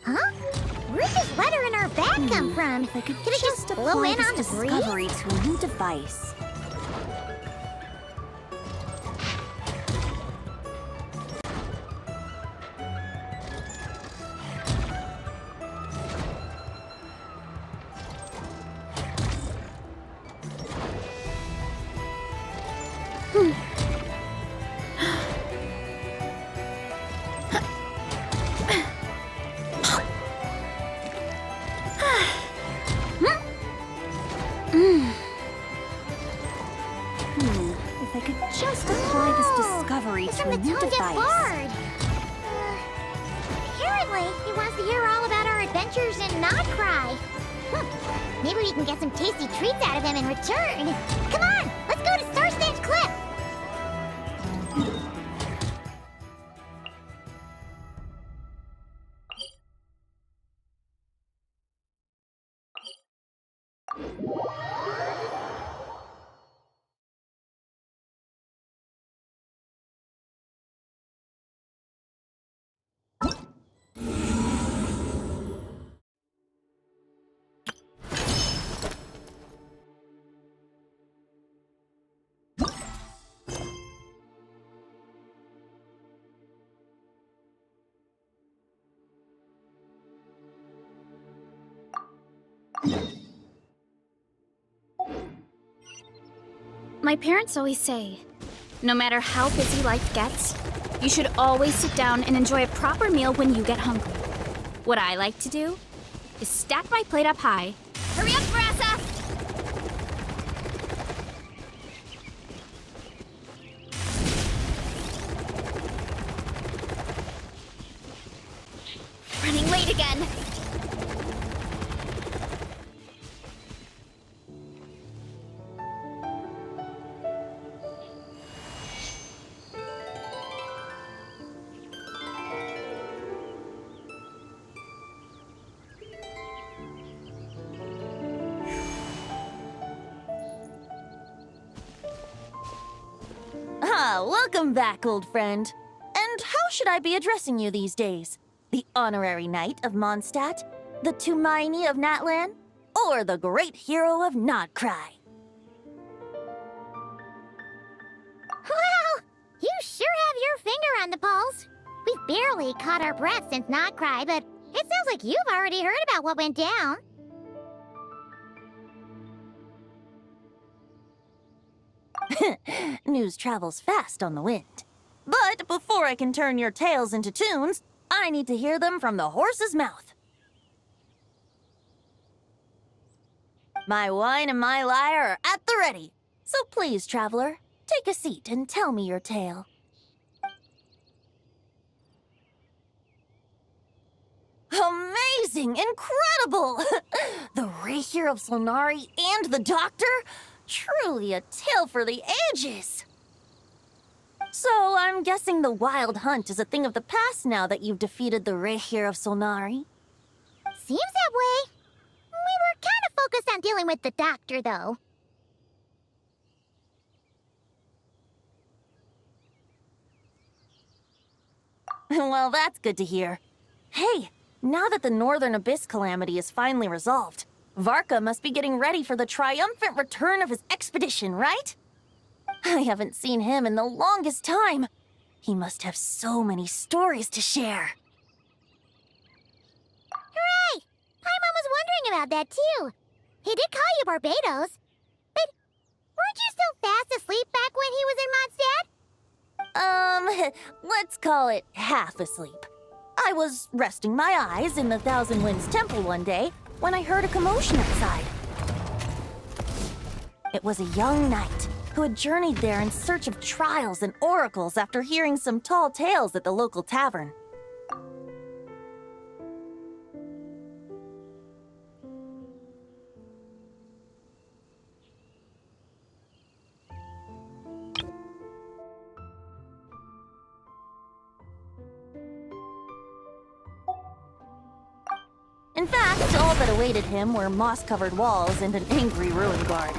Huh? Where'd this letter in our bag come from? If I could Did it just blow in on the discovery breeze? to a new device. If I could just apply this discovery It's to from a the new Tone-Deaf device. Bard. Apparently, he wants to hear all about our adventures in Nodcry. Maybe we can get some tasty treats out of him in return. Come on, let's go to Star Stage Cliff. My parents always say, no matter how busy life gets, you should always sit down and enjoy a proper meal when you get hungry. What I like to do is stack my plate up high. Hurry up, Brassa! Running late again. Welcome back, old friend. And how should I be addressing you these days? The honorary knight of Mondstadt? The Tumaini of Natlan? Or the great hero of Nodcry? Well, you sure have your finger on the pulse. We've barely caught our breath since Nodcry, but it sounds like you've already heard about what went down. News travels fast on the wind. But before I can turn your tales into tunes, I need to hear them from the horse's mouth. My wine and my lyre are at the ready. So please, traveler, take a seat and tell me your tale. Amazing! Incredible! The Rahier of Solnari and the Doctor? Truly a tale for the ages! So, I'm guessing the Wild Hunt is a thing of the past now that you've defeated the Rahier of Solnari? Seems that way. We were kind of focused on dealing with the Doctor, though. Well, that's good to hear. Hey, now that the Northern Abyss calamity is finally resolved, Varka must be getting ready for the triumphant return of his expedition, right? I haven't seen him in the longest time. He must have so many stories to share. Hooray! Paimon was wondering about that, too. He did call you Barbados. But weren't you still fast asleep back when he was in Mondstadt? Let's call it half asleep. I was resting my eyes in the Thousand Winds Temple one day when I heard a commotion outside. It was a young knight who had journeyed there in search of trials and oracles after hearing some tall tales at the local tavern. In fact, all that awaited him were moss-covered walls and an angry ruin guard.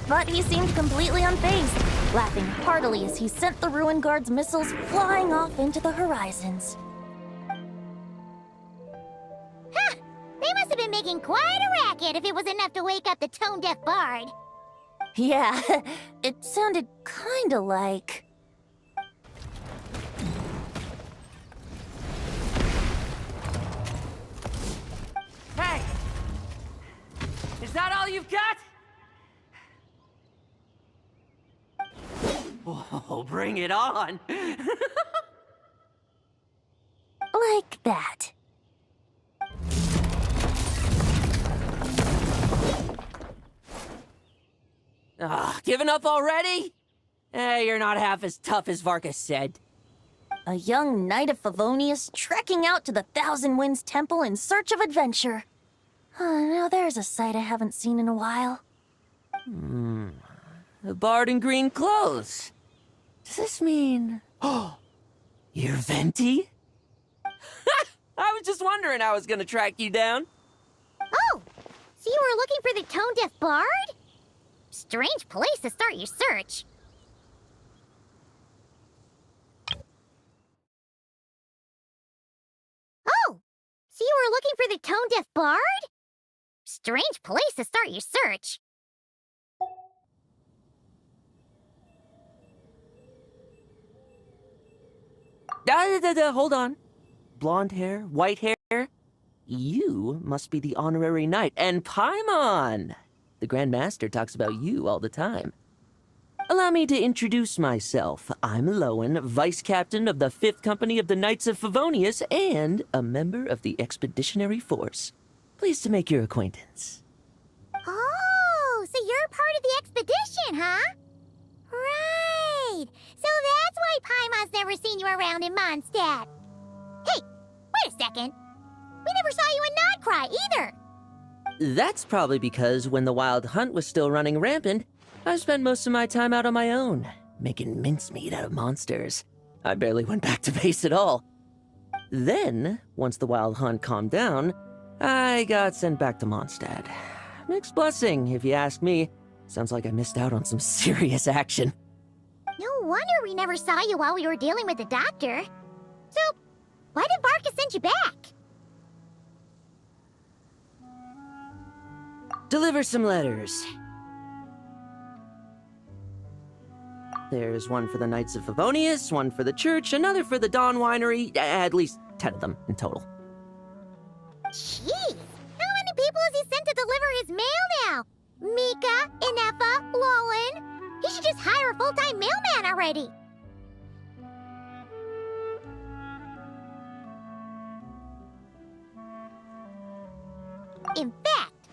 But he seemed completely unfazed, laughing heartily as he sent the ruin guard's missiles flying off into the horizons. making quite a racket if it was enough to wake up the tone-deaf bard. Yeah, it sounded kinda like... Hey! Is that all you've got? Oh, bring it on! like that. Giving up already? You're not half as tough as Varka said. A young knight of Favonius trekking out to the Thousand Winds Temple in search of adventure. Now there's a sight I haven't seen in a while. The bard in green clothes. Does this mean... Oh, you're Venti? I was just wondering how I was gonna track you down. Oh, so you were looking for the tone-deaf bard? Strange place to start your search. Oh, so you were looking for the tone-deaf bard? Strange place to start your search. Hold on. Blonde hair, white hair. You must be the honorary knight. And Paimon! The Grand Master talks about you all the time. Allow me to introduce myself. I'm Lowen, Vice Captain of the 5th Company of the Knights of Favonius and a member of the Expeditionary Force. Pleased to make your acquaintance. Oh, so you're part of the expedition, huh? Right. So that's why Paimon's never seen you around in Mondstadt. Hey, wait a second. We never saw you in Nodcry either. That's probably because when the Wild Hunt was still running rampant, I spent most of my time out on my own, making mincemeat out of monsters. I barely went back to base at all. Then, once the Wild Hunt calmed down, I got sent back to Mondstadt. Mixed blessing, if you ask me. Sounds like I missed out on some serious action. No wonder we never saw you while we were dealing with the doctor. So, why did Varka send you back? Deliver some letters. There's one for the Knights of Favonius, one for the church, another for the Dawn Winery, at least 10 of them in total. Jeez, how many people has he sent to deliver his mail now? Mika, Inefa, Lowen. He should just hire a full-time mailman already. In fact,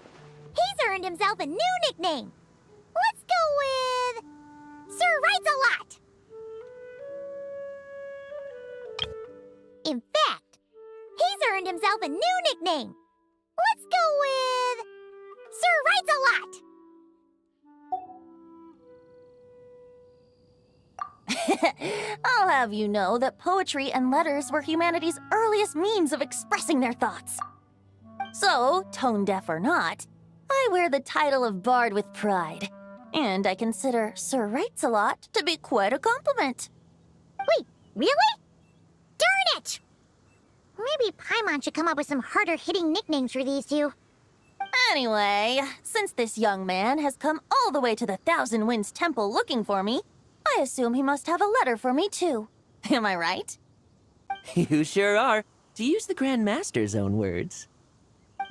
he's earned himself a new nickname. Let's go with Sir Writes-A-Lot. In fact, he's earned himself a new nickname. Let's go with Sir Writes-A-Lot. I'll have you know that poetry and letters were humanity's earliest means of expressing their thoughts. So, tone deaf or not, I wear the title of Bard with pride. And I consider Sir Writes-A-Lot to be quite a compliment. Wait, really? Darn it! Maybe Paimon should come up with some harder-hitting nicknames for these two. Anyway, since this young man has come all the way to the Thousand Winds Temple looking for me, I assume he must have a letter for me too. Am I right? You sure are, to use the Grand Master's own words.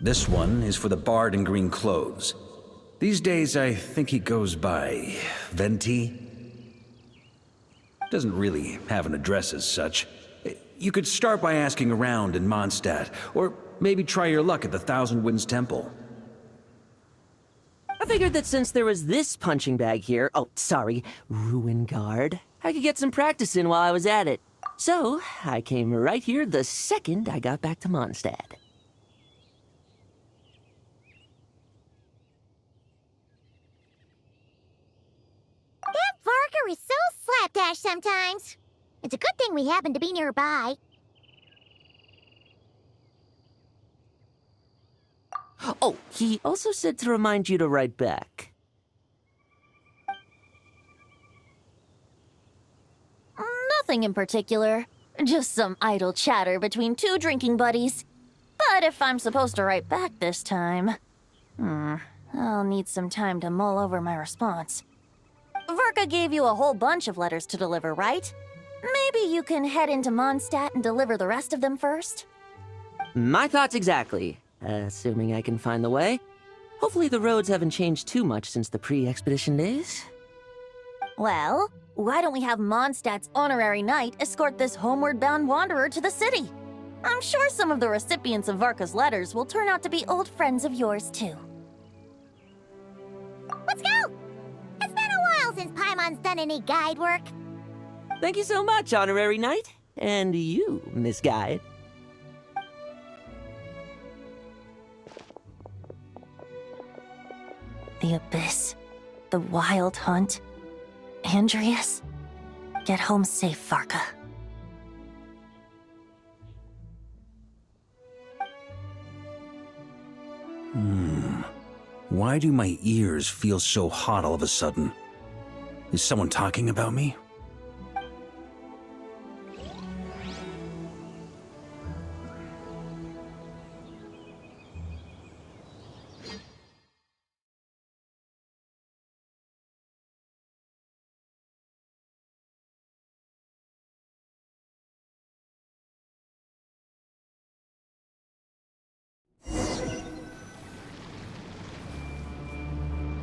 This one is for the bard in green clothes. These days, I think he goes by Venti. Doesn't really have an address as such. You could start by asking around in Mondstadt, or maybe try your luck at the Thousand Winds Temple. I figured that since there was this punching bag here, Ruin Guard, I could get some practice in while I was at it. So, I came right here the second I got back to Mondstadt. That Varka is so slapdash sometimes. It's a good thing we happen to be nearby. Oh, he also said to remind you to write back. Nothing in particular. Just some idle chatter between two drinking buddies. But if I'm supposed to write back this time... I'll need some time to mull over my response. Varka gave you a whole bunch of letters to deliver, right? Maybe you can head into Mondstadt and deliver the rest of them first? My thoughts exactly, assuming I can find the way. Hopefully the roads haven't changed too much since the pre-expedition days. Well, why don't we have Mondstadt's honorary knight escort this homeward-bound wanderer to the city? I'm sure some of the recipients of Varka's letters will turn out to be old friends of yours, too. Let's go! It's been a while since Paimon's done any guide work. Thank you so much, honorary knight. And you, Miss Guide. The Abyss. The Wild Hunt. Andreas. Get home safe, Varka. Why do my ears feel so hot all of a sudden? Is someone talking about me?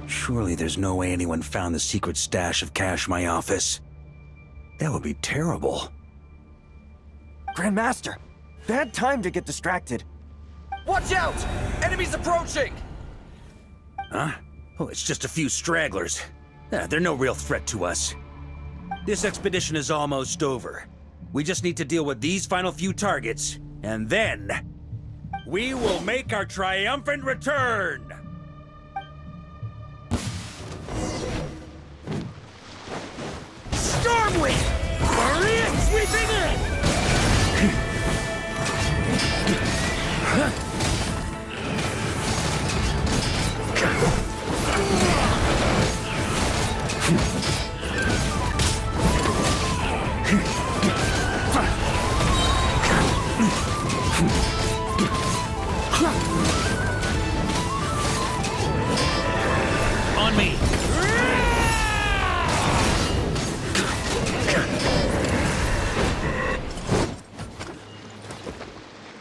Surely there's no way anyone found the secret stash of cash in my office. That would be terrible. Grandmaster, bad time to get distracted. Watch out! Enemies approaching! Huh? Oh, it's just a few stragglers. They're no real threat to us. This expedition is almost over. We just need to deal with these final few targets, and then... we will make our triumphant return! Stormwind! Maria sweeping in! On me!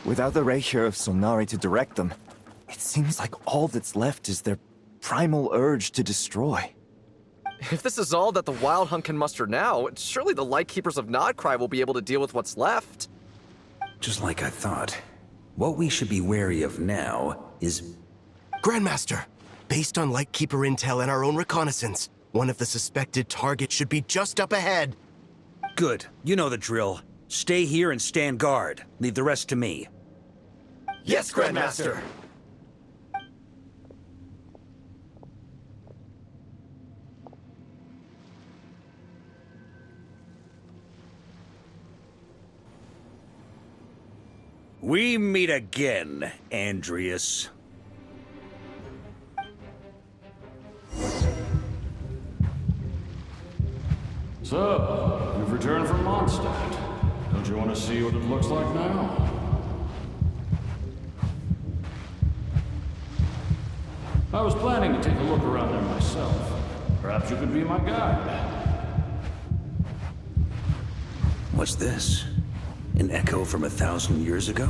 Without the Reikir of Solnari to direct them, it seems like all that's left is their primal urge to destroy. If this is all that the Wild Hunt can muster now, surely the Lightkeepers of Nodcry will be able to deal with what's left. Just like I thought. What we should be wary of now is... Grandmaster, based on Lightkeeper intel and our own reconnaissance, one of the suspected targets should be just up ahead. Good. You know the drill. Stay here and stand guard. Leave the rest to me. Yes, Grandmaster! We meet again, Andreas. So, you've returned from Mondstadt. Don't you want to see what it looks like now? I was planning to take a look around there myself. Perhaps you could be my guide. What's this? An echo from 1,000 years ago?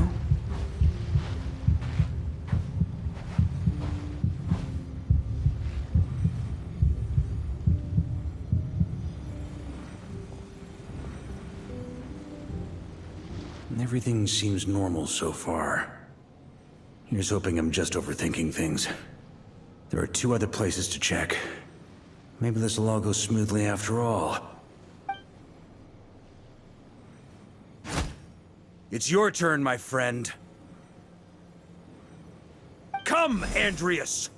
Everything seems normal so far. Here's hoping I'm just overthinking things. There are 2 other places to check. Maybe this will all go smoothly after all. It's your turn, my friend. Come, Andreas!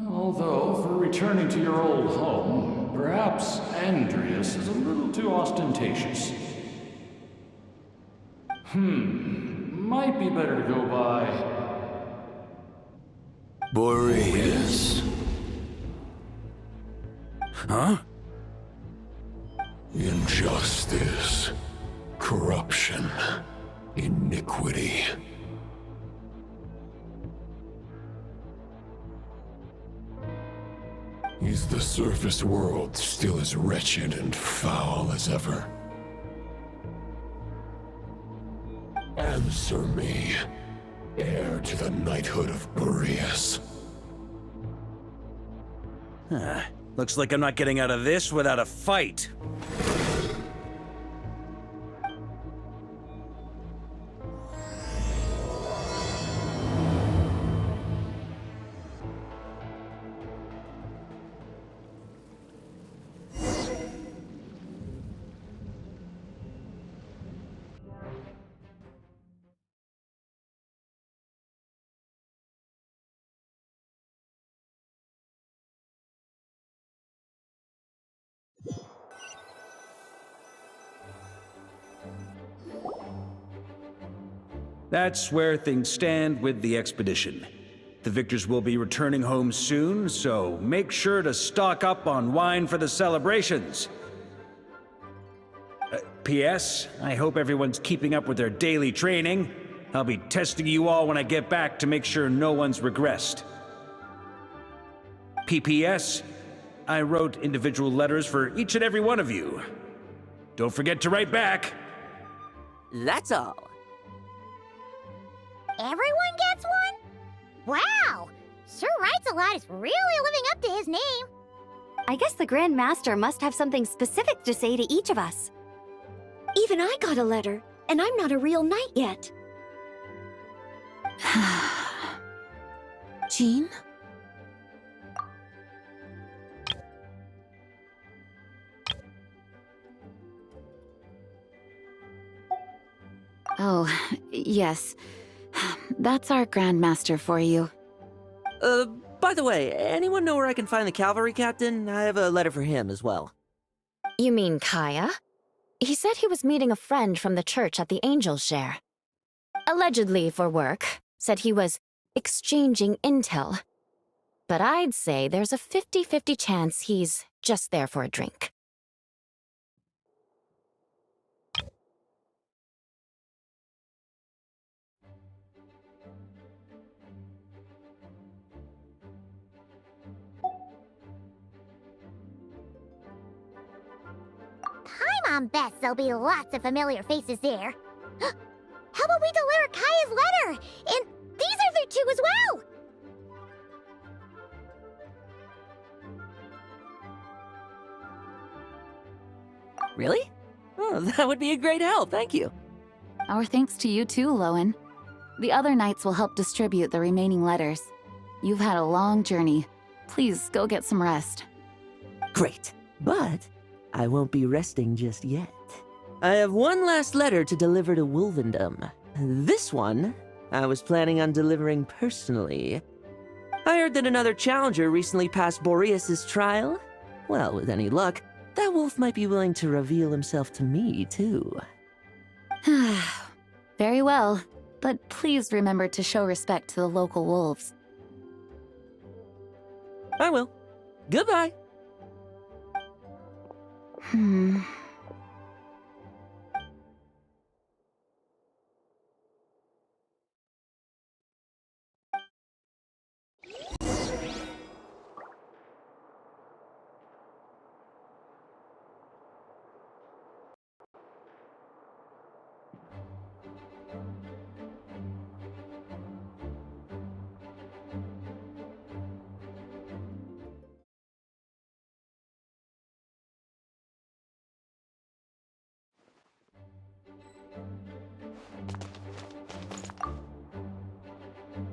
Although, for returning to your old home, perhaps Andreas is a little too ostentatious. Might be better to go by... Boreas. Huh? Injustice, corruption, iniquity. Is the surface world still as wretched and foul as ever? Answer me, heir to the knighthood of Boreas. Looks like I'm not getting out of this without a fight. That's where things stand with the expedition. The victors will be returning home soon, so make sure to stock up on wine for the celebrations. P.S. I hope everyone's keeping up with their daily training. I'll be testing you all when I get back to make sure no one's regressed. P.P.S. I wrote individual letters for each and every one of you. Don't forget to write back. That's all. Everyone gets one? Wow! Sir Writes-A-Lot is really living up to his name. I guess the Grand Master must have something specific to say to each of us. Even I got a letter, and I'm not a real knight yet. Jean? Oh, yes. That's our Grandmaster for you. By the way, anyone know where I can find the cavalry captain? I have a letter for him as well. You mean Kaya? He said he was meeting a friend from the church at the Angel's Share. Allegedly for work. Said he was exchanging intel. But I'd say there's a 50-50 chance he's just there for a drink. Paimon bets there'll be lots of familiar faces there. How about we deliver Kaya's letter? And these are there too as well! Really? Oh, that would be a great help, thank you. Our thanks to you too, Lowen. The other knights will help distribute the remaining letters. You've had a long journey. Please go get some rest. Great, but I won't be resting just yet. I have one last letter to deliver to Wolvendom. This one, I was planning on delivering personally. I heard that another challenger recently passed Boreas' trial. Well, with any luck, that wolf might be willing to reveal himself to me, too. Very well, but please remember to show respect to the local wolves. I will. Goodbye.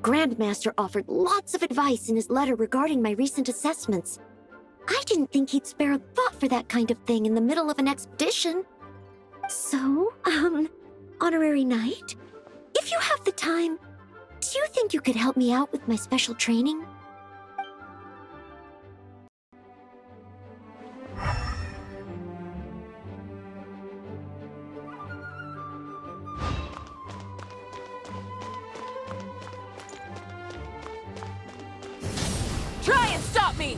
Grandmaster offered lots of advice in his letter regarding my recent assessments. I didn't think he'd spare a thought for that kind of thing in the middle of an expedition. So, Honorary Knight, if you have the time, do you think you could help me out with my special training? Try and stop me!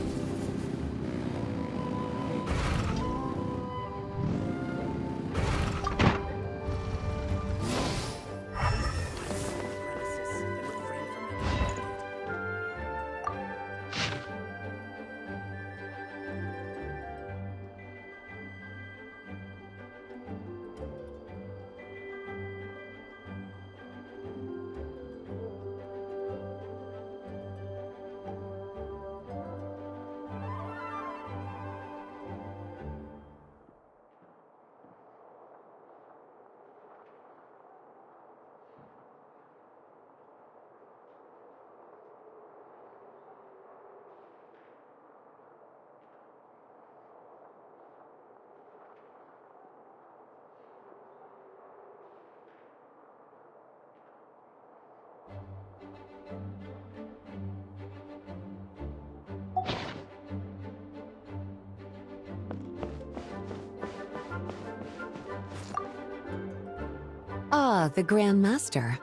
the Grand Master.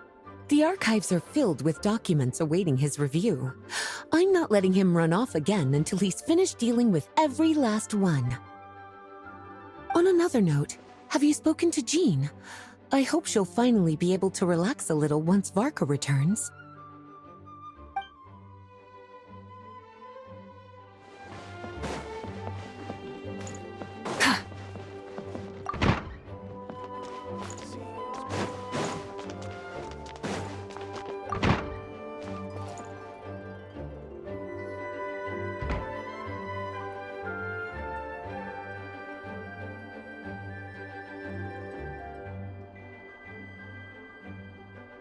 The archives are filled with documents awaiting his review. I'm not letting him run off again until he's finished dealing with every last one. On another note, have you spoken to Jean? I hope she'll finally be able to relax a little once Varka returns.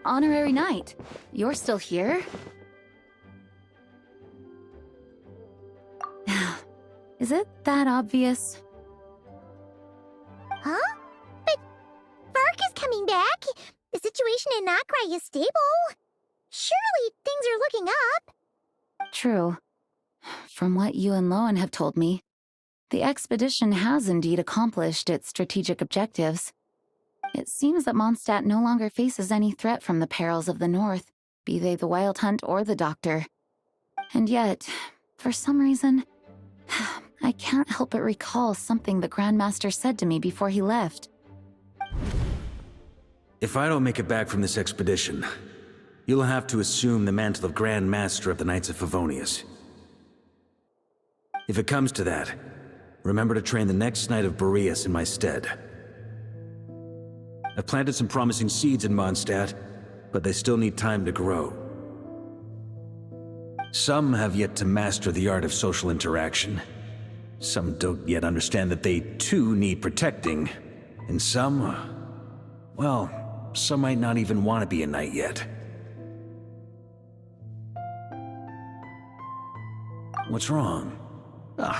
Honorary Knight, you're still here? Is it that obvious? Huh? But Vark is coming back. The situation in Nakrai is stable. Surely things are looking up. True. From what you and Lowen have told me, the expedition has indeed accomplished its strategic objectives. It seems that Mondstadt no longer faces any threat from the perils of the North, be they the Wild Hunt or the Doctor. And yet, for some reason, I can't help but recall something the Grandmaster said to me before he left. If I don't make it back from this expedition, you'll have to assume the mantle of Grand Master of the Knights of Favonius. If it comes to that, remember to train the next Knight of Boreas in my stead. I've planted some promising seeds in Mondstadt, but they still need time to grow. Some have yet to master the art of social interaction. Some don't yet understand that they too need protecting. And some, well, some might not even want to be a knight yet. What's wrong? Well,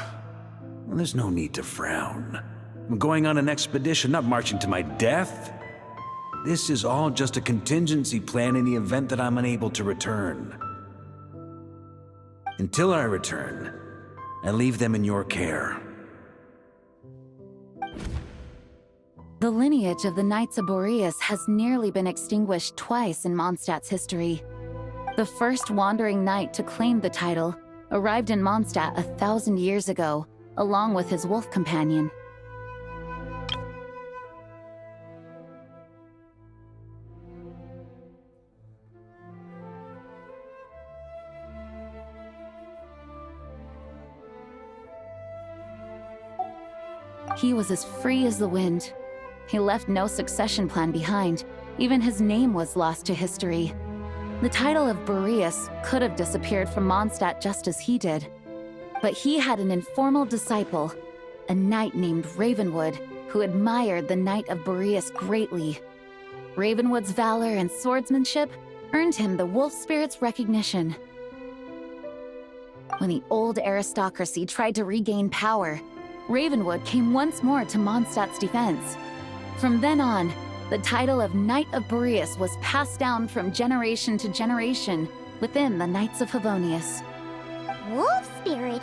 there's no need to frown. I'm going on an expedition, not marching to my death. This is all just a contingency plan in the event that I'm unable to return. Until I return, I leave them in your care. The lineage of the Knights of Boreas has nearly been extinguished twice in Mondstadt's history. The first wandering knight to claim the title arrived in Mondstadt 1,000 years ago, along with his wolf companion. He was as free as the wind. He left no succession plan behind. Even his name was lost to history. The title of Boreas could have disappeared from Mondstadt just as he did. But he had an informal disciple, a knight named Ravenwood, who admired the Knight of Boreas greatly. Ravenwood's valor and swordsmanship earned him the wolf spirit's recognition. When the old aristocracy tried to regain power, Ravenwood came once more to Mondstadt's defense. From then on, the title of Knight of Boreas was passed down from generation to generation within the Knights of Favonius. Wolf spirit?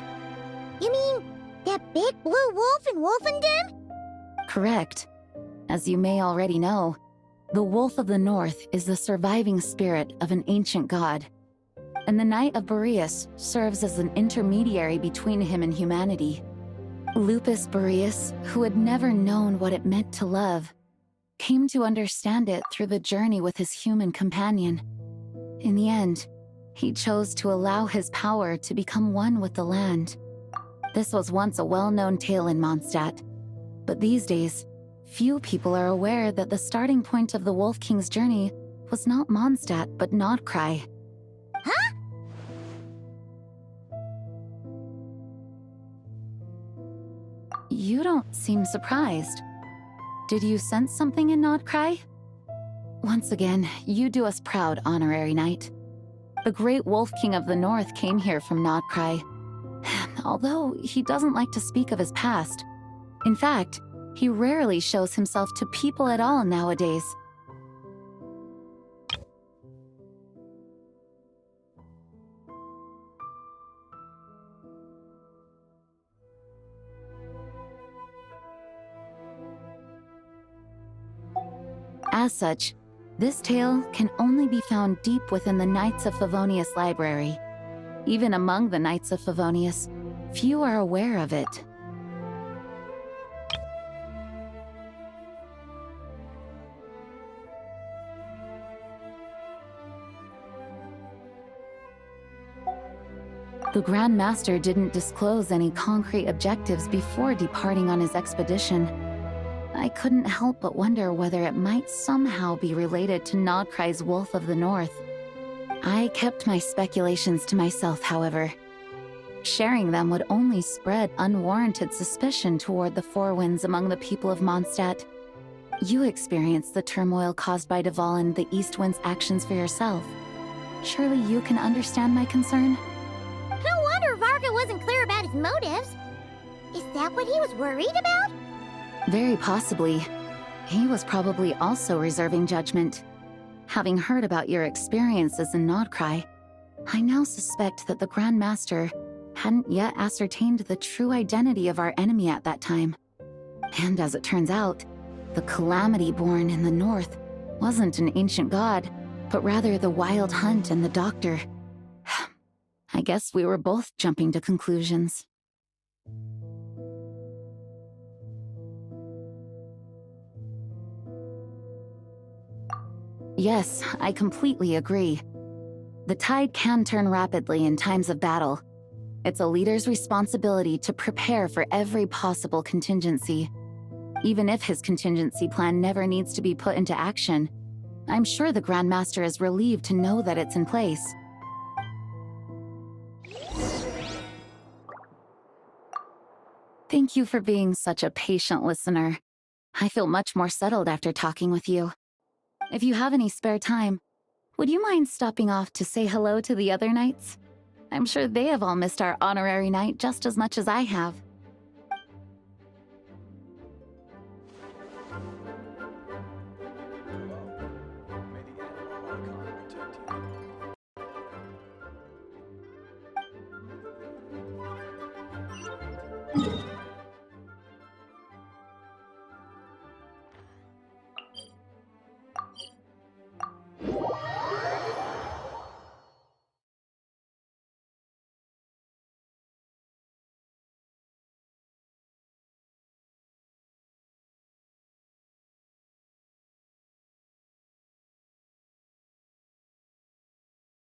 You mean that big blue wolf in Wolfenden? Correct. As you may already know, the Wolf of the North is the surviving spirit of an ancient god, and the Knight of Boreas serves as an intermediary between him and humanity. Lupus Boreas, who had never known what it meant to love, came to understand it through the journey with his human companion. In the end, he chose to allow his power to become one with the land. This was once a well-known tale in Mondstadt, but these days, few people are aware that the starting point of the Wolf King's journey was not Mondstadt, but Nodcry. Huh? You don't seem surprised. Did you sense something in Nodcry? Once again, you do us proud, Honorary Knight. The great Wolf King of the North came here from Nodcry. Although he doesn't like to speak of his past. In fact, he rarely shows himself to people at all nowadays. As such, This tale can only be found deep within the Knights of Favonius library. Even among the Knights of Favonius, few are aware of it. The Grand Master didn't disclose any concrete objectives before departing on his expedition. I couldn't help but wonder whether it might somehow be related to Nodkrai's Wolf of the North. I kept my speculations to myself, however. Sharing them would only spread unwarranted suspicion toward the Four Winds among the people of Mondstadt. You experienced the turmoil caused by Duval and the East Wind's actions for yourself. Surely you can understand my concern? No wonder Varga wasn't clear about his motives. Is that what he was worried about? Very possibly. He was probably also reserving judgment. Having heard about your experiences in Nodkrai, I now suspect that the Grand Master hadn't yet ascertained the true identity of our enemy at that time. And as it turns out, the Calamity born in the north wasn't an ancient god, but rather the Wild Hunt and the Doctor. I guess we were both jumping to conclusions. Yes, I completely agree. The tide can turn rapidly in times of battle. It's a leader's responsibility to prepare for every possible contingency. Even if his contingency plan never needs to be put into action, I'm sure the Grand Master is relieved to know that it's in place. Thank you for being such a patient listener. I feel much more settled after talking with you. If you have any spare time, would you mind stopping off to say hello to the other knights? I'm sure they have all missed our honorary knight just as much as I have.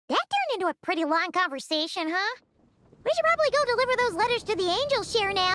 That turned into a pretty long conversation, huh? We should probably go deliver those letters to the Angel Share now.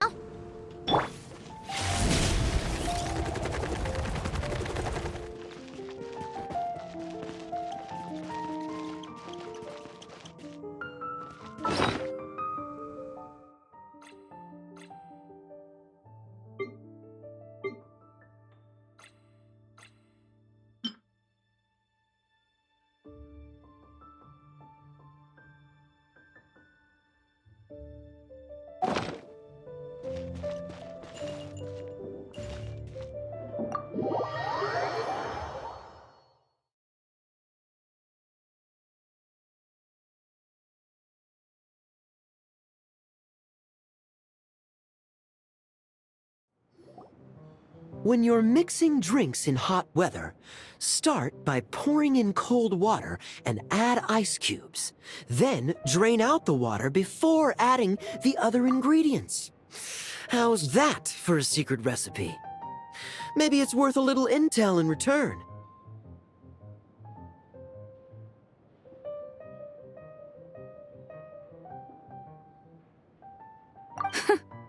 When you're mixing drinks in hot weather, start by pouring in cold water and add ice cubes. Then drain out the water before adding the other ingredients. How's that for a secret recipe? Maybe it's worth a little intel in return.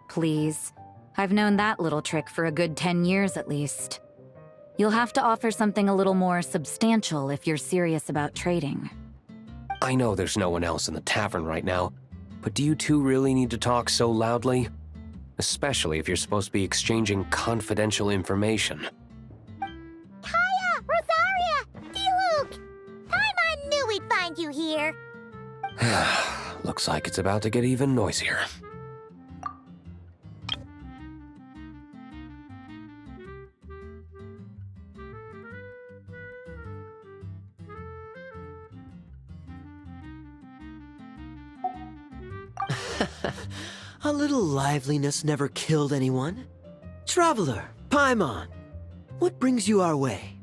Please. I've known that little trick for a good 10 years at least. You'll have to offer something a little more substantial if you're serious about trading. I know there's no one else in the tavern right now, but do you two really need to talk so loudly? Especially if you're supposed to be exchanging confidential information. Kaya! Rosaria! D-Luke! Paimon knew we'd find you here. Looks like it's about to get even noisier. A little liveliness never killed anyone. Traveler, Paimon, what brings you our way?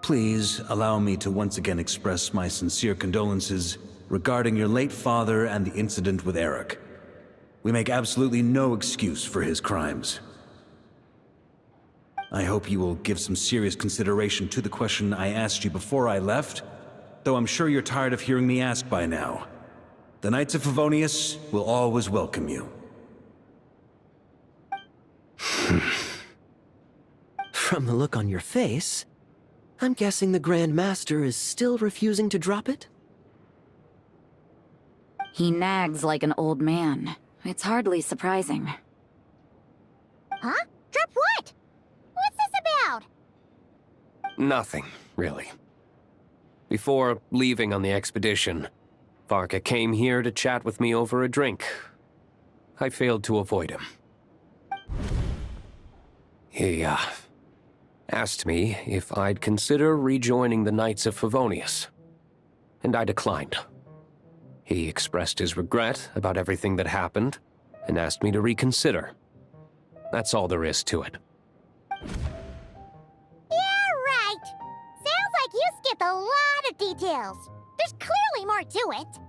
Please allow me to once again express my sincere condolences regarding your late father and the incident with Eric. We make absolutely no excuse for his crimes. I hope you will give some serious consideration to the question I asked you before I left, though I'm sure you're tired of hearing me ask by now. The Knights of Favonius will always welcome you. From the look on your face, I'm guessing the Grand Master is still refusing to drop it? He nags like an old man. It's hardly surprising. Huh? Drop what? What's this about? Nothing, really. Before leaving on the expedition, Varka came here to chat with me over a drink. I failed to avoid him. He, asked me if I'd consider rejoining the Knights of Favonius, and I declined. He expressed his regret about everything that happened, and asked me to reconsider. That's all there is to it. Yeah, right. Sounds like you skipped a lot of details. There's clearly more to it.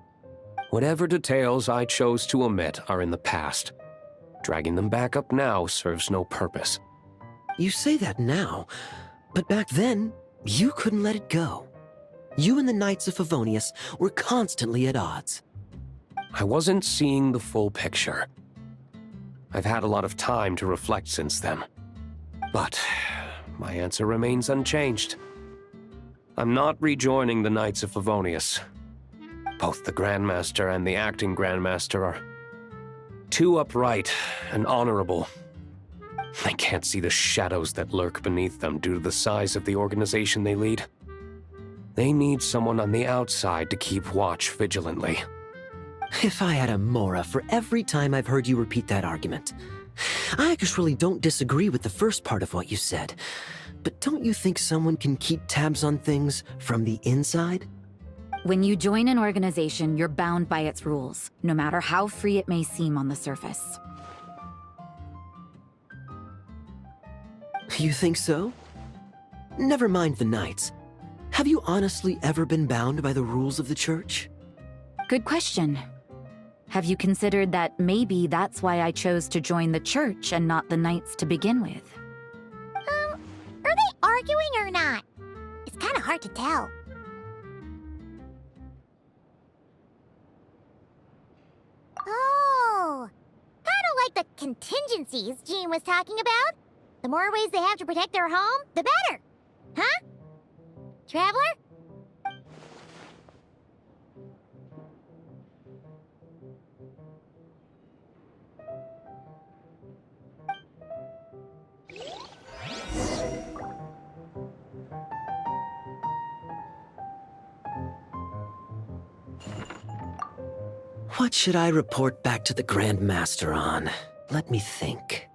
Whatever details I chose to omit are in the past. Dragging them back up now serves no purpose. You say that now, but back then, you couldn't let it go. You and the Knights of Favonius were constantly at odds. I wasn't seeing the full picture. I've had a lot of time to reflect since then. But my answer remains unchanged. I'm not rejoining the Knights of Favonius. Both the Grandmaster and the acting Grandmaster are too upright and honorable. I can't see the shadows that lurk beneath them due to the size of the organization they lead. They need someone on the outside to keep watch vigilantly. If I had a Mora for every time I've heard you repeat that argument. I actually don't disagree with the first part of what you said, but don't you think someone can keep tabs on things from the inside? When you join an organization, you're bound by its rules, no matter how free it may seem on the surface. You think so? Never mind the Knights. Have you honestly ever been bound by the rules of the Church? Good question. Have you considered that maybe that's why I chose to join the Church and not the Knights to begin with? Are they arguing or not? It's kind of hard to tell. Oh, kind of like the contingencies Jean was talking about. The more ways they have to protect their home, the better. Huh? Traveler? What should I report back to the Grand Master on? Let me think.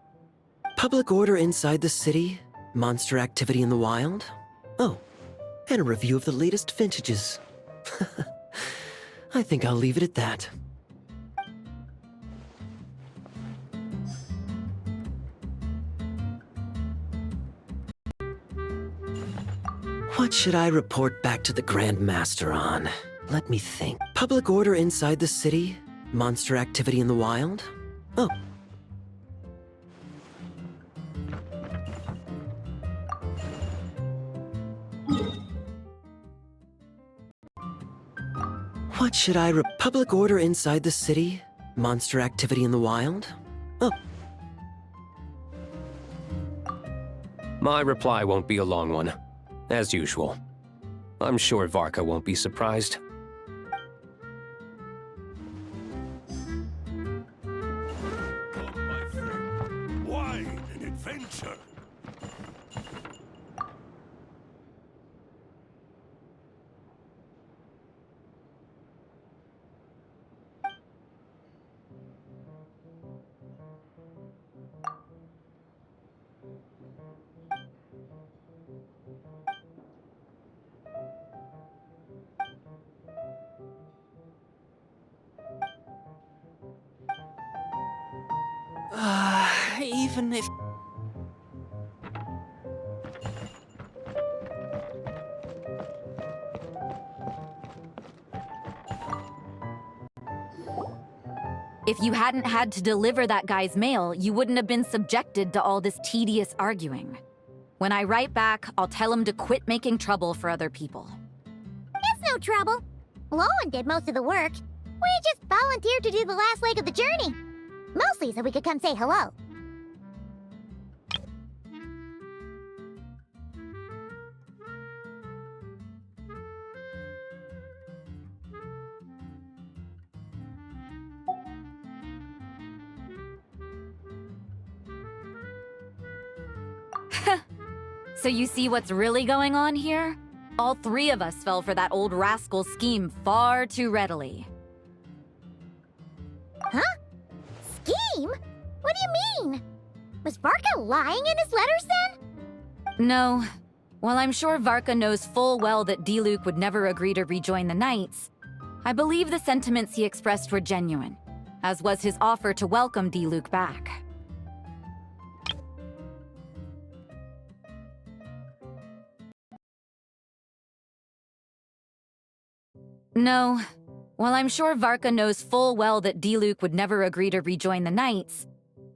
Public order inside the city, monster activity in the wild. Oh, and a review of the latest vintages. I think I'll leave it at that. What should I report back to the Grand Master on? Let me think. Public order inside the city, monster activity in the wild. Oh. What should I public order inside the city? Monster activity in the wild? Oh. My reply won't be a long one, as usual. I'm sure Varka won't be surprised. Why an adventure? Even if... If you hadn't had to deliver that guy's mail, you wouldn't have been subjected to all this tedious arguing. When I write back, I'll tell him to quit making trouble for other people. It's no trouble. Lowen did most of the work. We just volunteered to do the last leg of the journey. Mostly so we could come say hello. So you see what's really going on here? All three of us fell for that old rascal's scheme far too readily. Huh? Scheme? What do you mean? Was Varka lying in his letters then? No. While I'm sure Varka knows full well that Diluc would never agree to rejoin the Knights, I believe the sentiments he expressed were genuine, as was his offer to welcome Diluc back. No. While I'm sure Varka knows full well that Diluc would never agree to rejoin the Knights,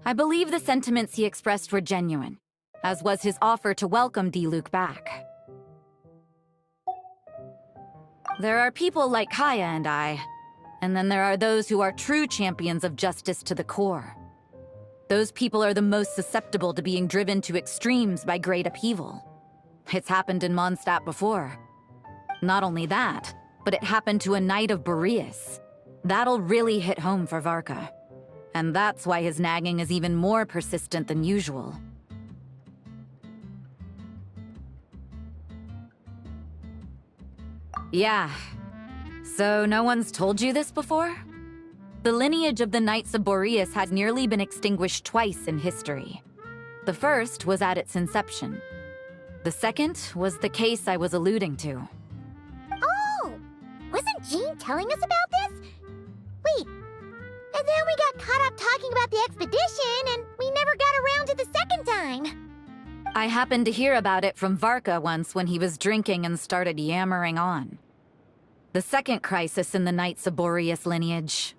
I believe the sentiments he expressed were genuine, as was his offer to welcome Diluc back. There are people like Kaya and I, and then there are those who are true champions of justice to the core. Those people are the most susceptible to being driven to extremes by great upheaval. It's happened in Mondstadt before. Not only that, but it happened to a Knight of Boreas. That'll really hit home for Varka. And that's why his nagging is even more persistent than usual. Yeah. So no one's told you this before? The lineage of the Knights of Boreas had nearly been extinguished twice in history. The first was at its inception. The second was the case I was alluding to. Wasn't Jean telling us about this? Wait, and then we got caught up talking about the expedition, and we never got around to the second time. I happened to hear about it from Varka once when he was drinking and started yammering on. The second crisis in the Knights of Boreas lineage.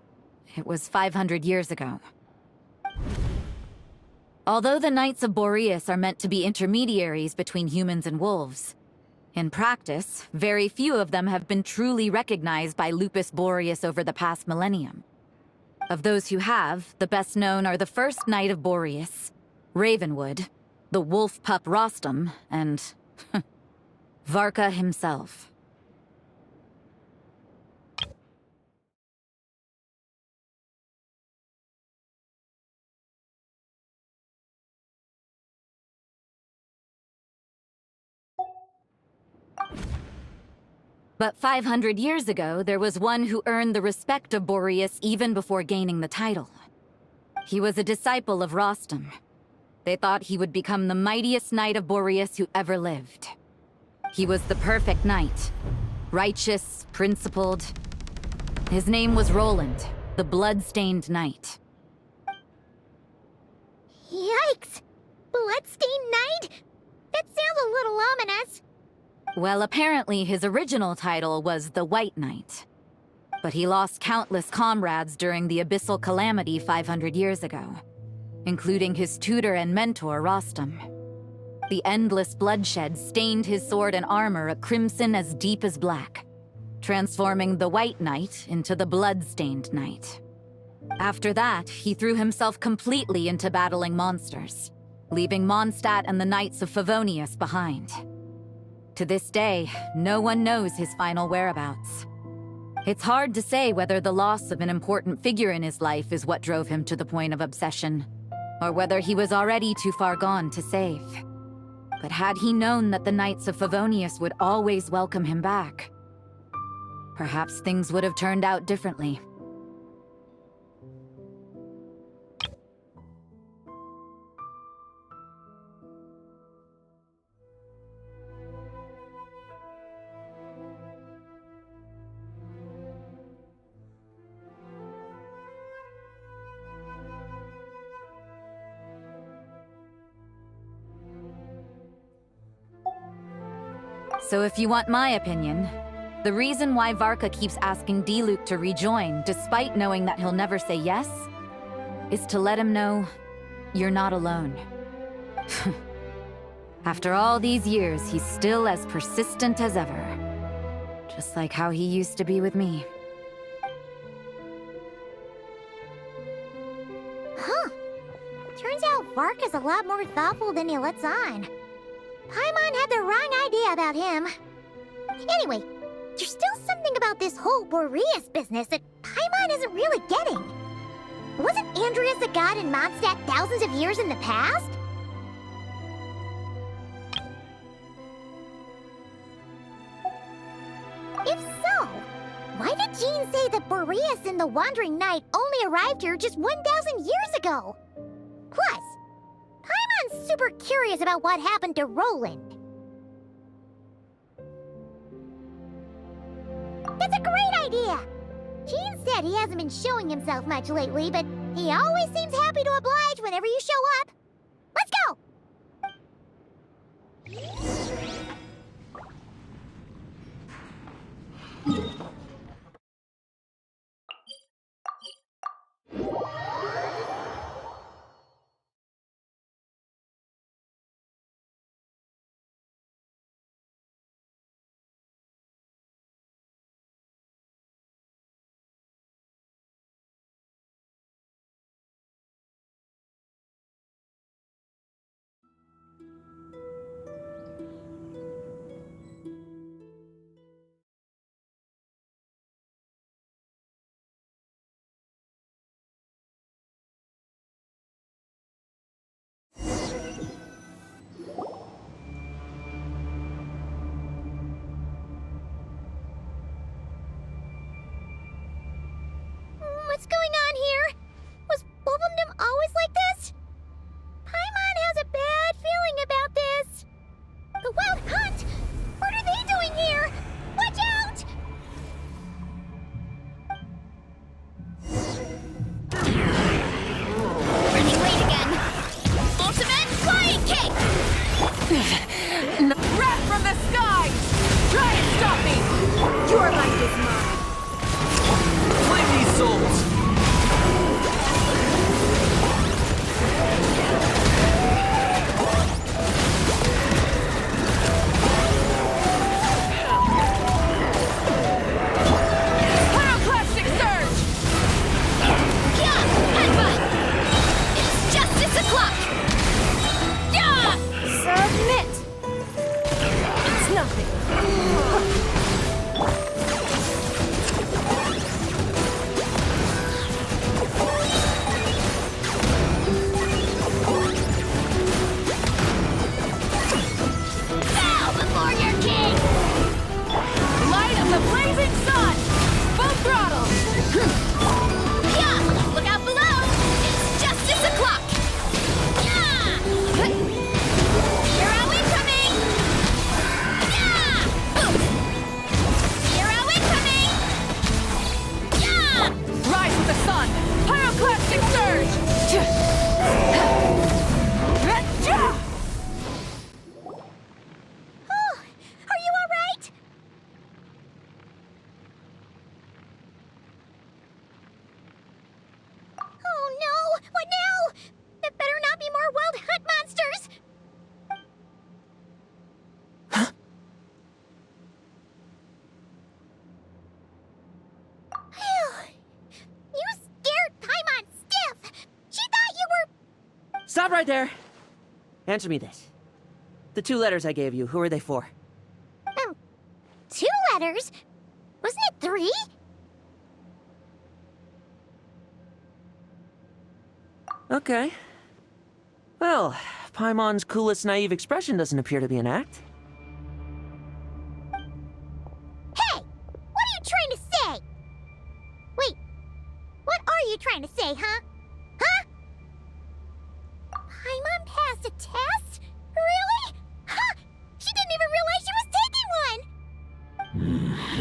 It was 500 years ago. Although the Knights of Boreas are meant to be intermediaries between humans and wolves, in practice, very few of them have been truly recognized by Lupus Boreas over the past millennium. Of those who have, the best known are the first Knight of Boreas, Ravenwood, the wolf pup Rostam, and Varka himself. But 500 years ago, there was one who earned the respect of Boreas even before gaining the title. He was a disciple of Rostam. They thought he would become the mightiest Knight of Boreas who ever lived. He was the perfect knight. Righteous, principled. His name was Roland, the blood-stained knight. Yikes! Bloodstained Knight? That sounds a little ominous. Well, apparently his original title was the White Knight. But he lost countless comrades during the Abyssal Calamity 500 years ago, including his tutor and mentor, Rostam. The endless bloodshed stained his sword and armor a crimson as deep as black, transforming the White Knight into the Blood-Stained Knight. After that, he threw himself completely into battling monsters, leaving Mondstadt and the Knights of Favonius behind. To this day, no one knows his final whereabouts. It's hard to say whether the loss of an important figure in his life is what drove him to the point of obsession, or whether he was already too far gone to save. But had he known that the Knights of Favonius would always welcome him back, perhaps things would have turned out differently. So if you want my opinion, The reason why Varka keeps asking Diluc to rejoin, despite knowing that he'll never say yes, is to let him know you're not alone. After all these years, he's still as persistent as ever. Just like how he used to be with me. Huh. Turns out Varka's a lot more thoughtful than he lets on. Paimon had the wrong idea about him. Anyway, there's still something about this whole Boreas business that Paimon isn't really getting. Wasn't Andreas a god in Mondstadt thousands of years in the past? If so, why did Jean say that Boreas and the Wandering Knight only arrived here just 1,000 years ago? Plus, Paimon's super curious about what happened to Roland. That's a great idea! Jean said he hasn't been showing himself much lately, but he always seems happy to oblige whenever you show up. Let's go! What's going on here? Was Bulbumdum always like this? Paimon has a bad feeling about this. The Wild Hunt? What are they doing here? Watch out! Running late again. Ultimate flying kick! Rat from the sky! Try and stop me! Your life is mine! Flame these souls! Pyroclastic surge! Yeah! Headbutt! It's justice o'clock! Yeah! Submit! It's nothing. Bow before your king! Light of the blazing sun! Full throttle! Yeah! Look out below! It's justice o'clock! Yeah! Hero incoming! Yeah! Boom! Hero incoming! Yeah! Rise with the sun! Pyroclastic surge! Oh, are you all right? Oh no! What now? There better not be more Wild Hunt monsters! You scared Paimon stiff! She thought you were... Stop right there! Answer me this. The 2 letters I gave you, who are they for? 2 letters? Wasn't it 3? Okay. Well, Paimon's coolest naive expression doesn't appear to be an act. Hey! What are you trying to say? Wait, what are you trying to say, huh? Huh? Paimon passed a test? Really? Huh! She didn't even realize she was taking one!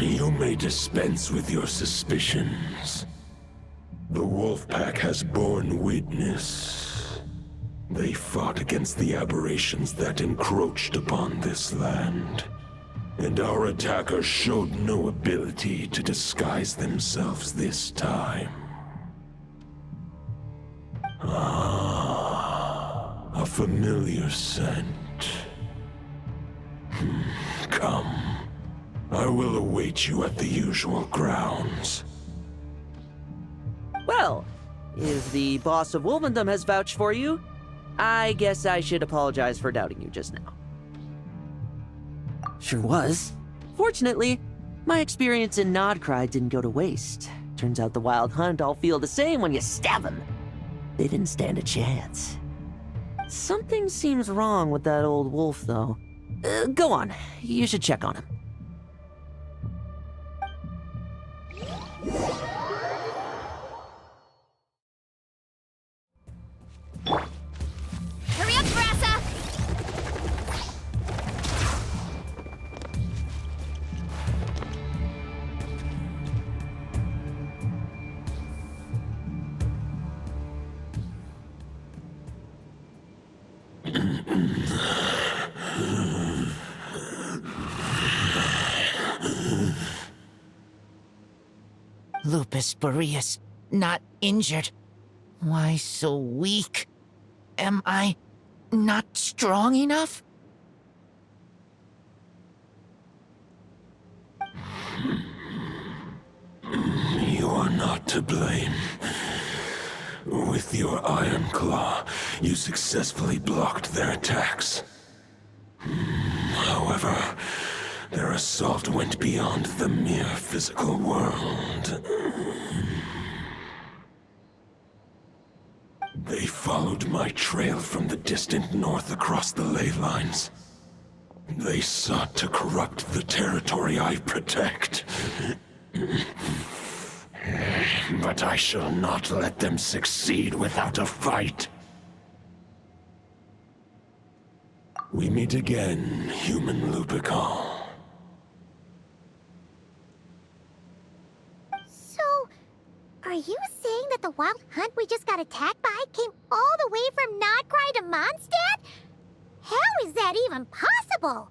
You may dispense with your suspicions. The wolf pack has borne witness. They fought against the aberrations that encroached upon this land. And our attackers showed no ability to disguise themselves this time. Ah, a familiar scent. Come. I will await you at the usual grounds. Well, if the boss of Wolvendom has vouched for you, I guess I should apologize for doubting you just now. Sure was. Fortunately, my experience in Nodcry didn't go to waste. Turns out the Wild Hunt all feel the same when you stab them. They didn't stand a chance. Something seems wrong with that old wolf, though. Go on. You should check on him. Hurry up, Grassa! Lupus Boreas, not injured. Why so weak? Am I not strong enough? You are not to blame. With your Iron Claw, you successfully blocked their attacks. However, their assault went beyond the mere physical world. They followed my trail from the distant north across the ley lines. They sought to corrupt the territory I protect. But I shall not let them succeed without a fight. We meet again, human Lupical. So, are you saying that the Wild Hunt we just got attacked by came all the way from Nodcry to Mondstadt? How is that even possible?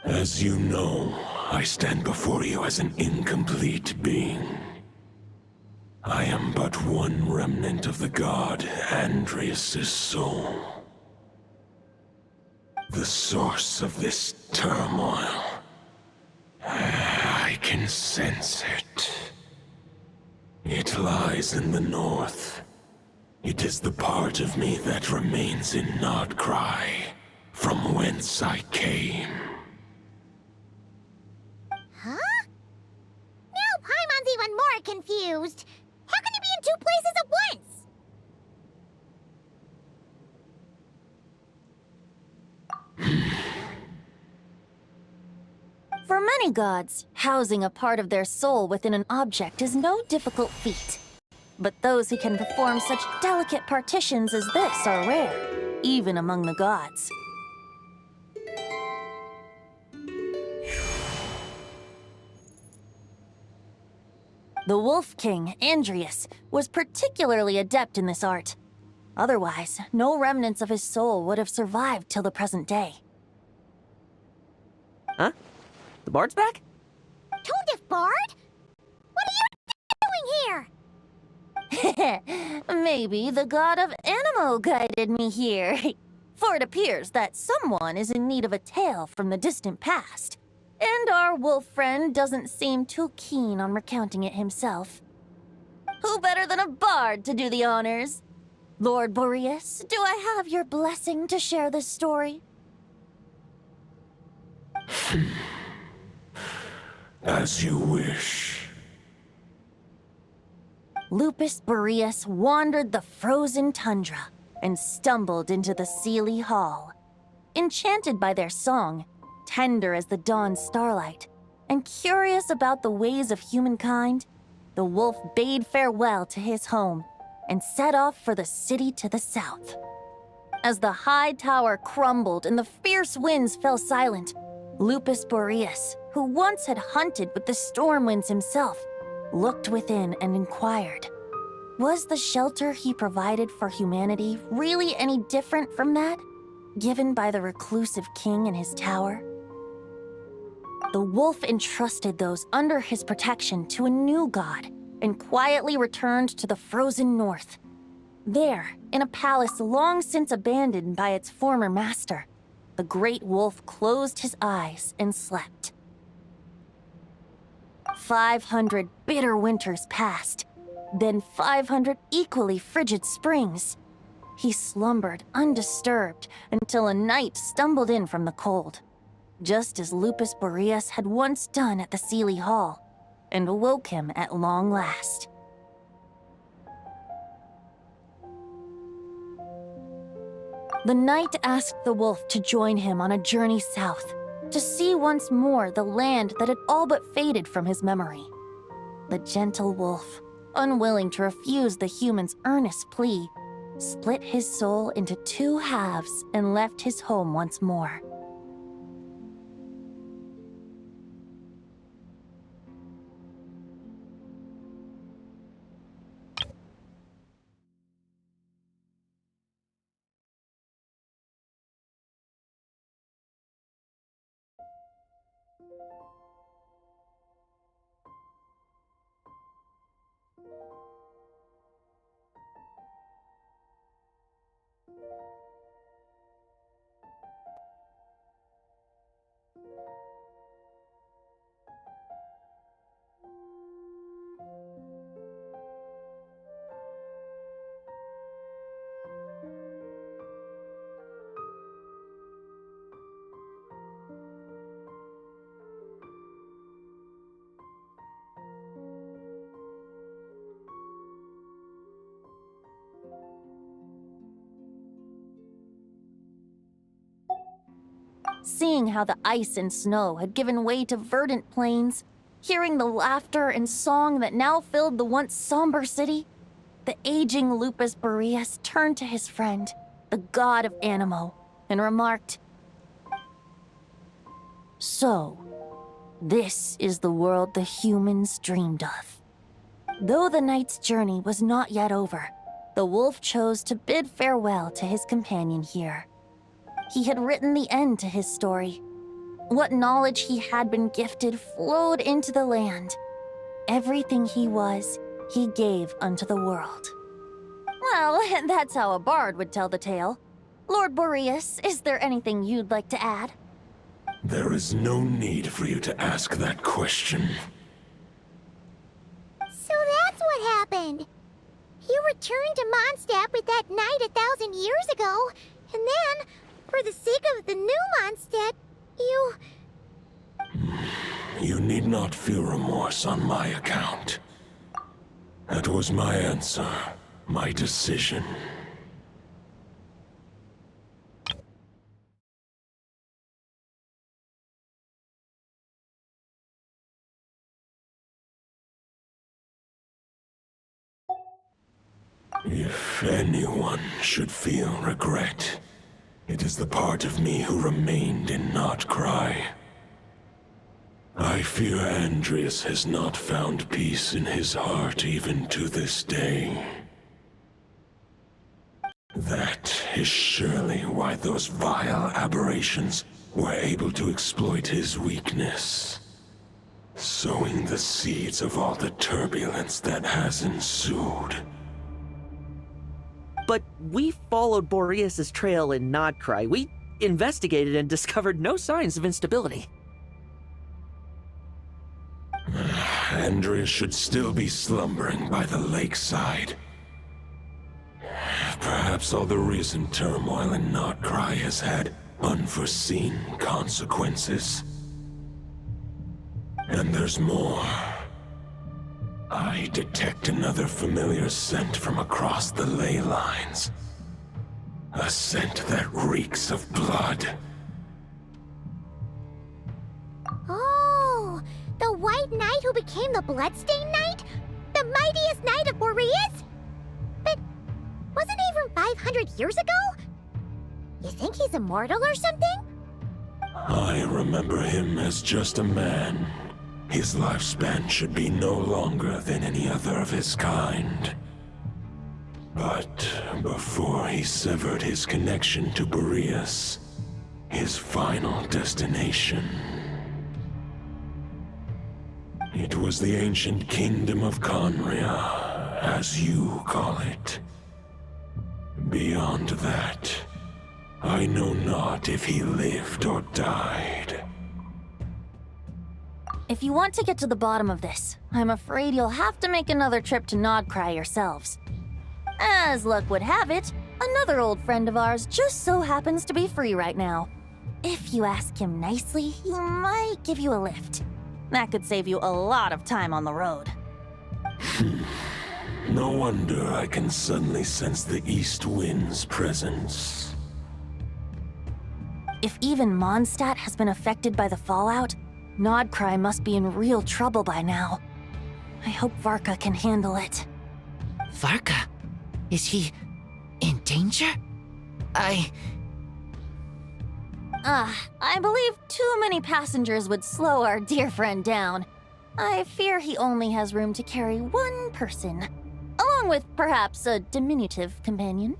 As you know, I stand before you as an incomplete being. I am but one remnant of the god Andrias' soul. The source of this turmoil. I can sense it. It lies in the north. It is the part of me that remains in Nodcry, from whence I came. Huh? Now Paimon's even more confused. How can he be in two places at once? For many gods, housing a part of their soul within an object is no difficult feat. But those who can perform such delicate partitions as this are rare, even among the gods. The Wolf King, Andrias, was particularly adept in this art. Otherwise, no remnants of his soul would have survived till the present day. Huh? The bard's back? Tone-deaf bard? What are you doing here? Maybe the god of Animo guided me here. For it appears that someone is in need of a tale from the distant past. And our wolf friend doesn't seem too keen on recounting it himself. Who better than a bard to do the honors? Lord Boreas, do I have your blessing to share this story? As you wish. Lupus Boreas wandered the frozen tundra and stumbled into the Seelie Hall. Enchanted by their song, tender as the dawn starlight, and curious about the ways of humankind, the wolf bade farewell to his home and set off for the city to the south. As the high tower crumbled and the fierce winds fell silent, Lupus Boreas, who once had hunted with the storm winds himself, looked within and inquired, was the shelter he provided for humanity really any different from that given by the reclusive king in his tower? the wolf entrusted those under his protection to a new god and quietly returned to the frozen north. There, in a palace long since abandoned by its former master, the great wolf closed his eyes and slept. 500 bitter winters passed, then 500 equally frigid springs. He slumbered undisturbed until a night stumbled in from the cold, just as Lupus Boreas had once done at the Seelie Hall, and awoke him at long last. The knight asked the wolf to join him on a journey south, to see once more the land that had all but faded from his memory. The gentle wolf, unwilling to refuse the human's earnest plea, split his soul into 2 halves and left his home once more. Seeing how the ice and snow had given way to verdant plains, hearing the laughter and song that now filled the once somber city, the aging Lupus Boreas turned to his friend, the god of Animo, and remarked, "So, this is the world the humans dreamed of." Though the knight's journey was not yet over, the wolf chose to bid farewell to his companion here. He had written the end to his story. What knowledge he had been gifted flowed into the land. Everything he was, he gave unto the world. Well, that's how a bard would tell the tale. Lord Boreas, is there anything you'd like to add? There is no need for you to ask that question. So that's what happened. You returned to Mondstadt with that knight 1,000 years ago, and then, for the sake of the new Mondstadt, you... You need not feel remorse on my account. That was my answer, my decision. If anyone should feel regret, it is the part of me who remained and not cry. I fear Andreas has not found peace in his heart even to this day. That is surely why those vile aberrations were able to exploit his weakness, sowing the seeds of all the turbulence that has ensued. But we followed Boreas' trail in Nodcry. We investigated and discovered no signs of instability. Andreas should still be slumbering by the lakeside. Perhaps all the recent turmoil in Nodcry has had unforeseen consequences. And there's more. I detect another familiar scent from across the ley lines. A scent that reeks of blood. Oh, the White Knight who became the Bloodstained Knight? The mightiest knight of Boreas? But wasn't he from 500 years ago? You think he's immortal or something? I remember him as just a man. His lifespan should be no longer than any other of his kind. But before he severed his connection to Boreas, his final destination, It was the ancient kingdom of Conria, as you call it. Beyond that, I know not if he lived or died. If you want to get to the bottom of this, I'm afraid you'll have to make another trip to Nodcry yourselves. As luck would have it, another old friend of ours just so happens to be free right now. If you ask him nicely, he might give you a lift. That could save you a lot of time on the road. No wonder I can suddenly sense the east wind's presence. If even Mondstadt has been affected by the fallout, Nodcry must be in real trouble by now. I hope Varka can handle it. Varka? Is he in danger? I believe too many passengers would slow our dear friend down. I fear he only has room to carry one person, along with perhaps a diminutive companion.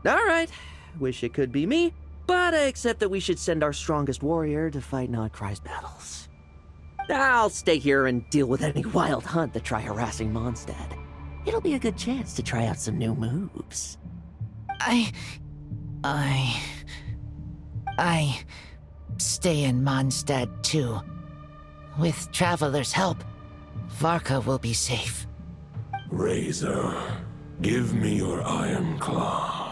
Alright, wish it could be me, but I accept that we should send our strongest warrior to fight Nodcry's battles. I'll stay here and deal with any wild hunt that try harassing Mondstadt. It'll be a good chance to try out some new moves. I stay in Mondstadt too. With Traveler's help, Varka will be safe. Razor, give me your iron claw.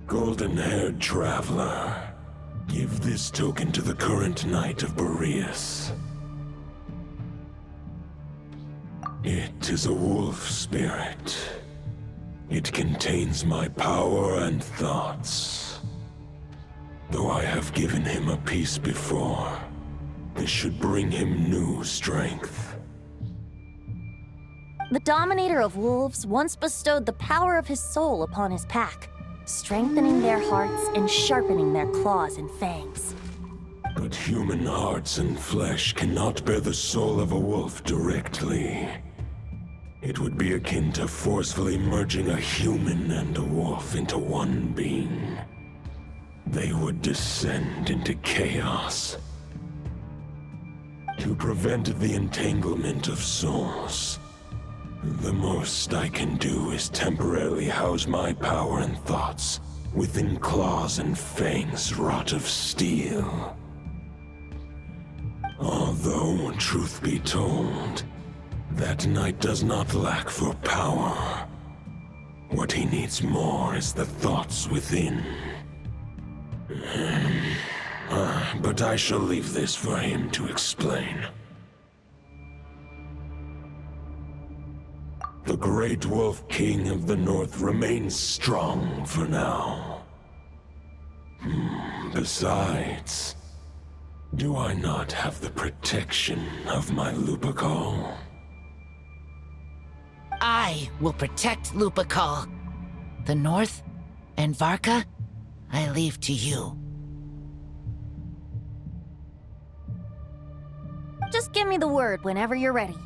Golden-haired traveler, give this token to the current knight of Boreas. It is a wolf spirit. It contains my power and thoughts. Though I have given him a piece before, this should bring him new strength. The Dominator of Wolves once bestowed the power of his soul upon his pack, strengthening their hearts and sharpening their claws and fangs. But human hearts and flesh cannot bear the soul of a wolf directly. It would be akin to forcefully merging a human and a wolf into one being. They would descend into chaos. To prevent the entanglement of souls, the most I can do is temporarily house my power and thoughts within claws and fangs wrought of steel. Although, truth be told, that knight does not lack for power. What he needs more is the thoughts within. But I shall leave this for him to explain. The Great Wolf King of the North remains strong for now. Besides, do I not have the protection of my Lupacol? I will protect Lupacol. The North and Varka, I leave to you. Just give me the word whenever you're ready.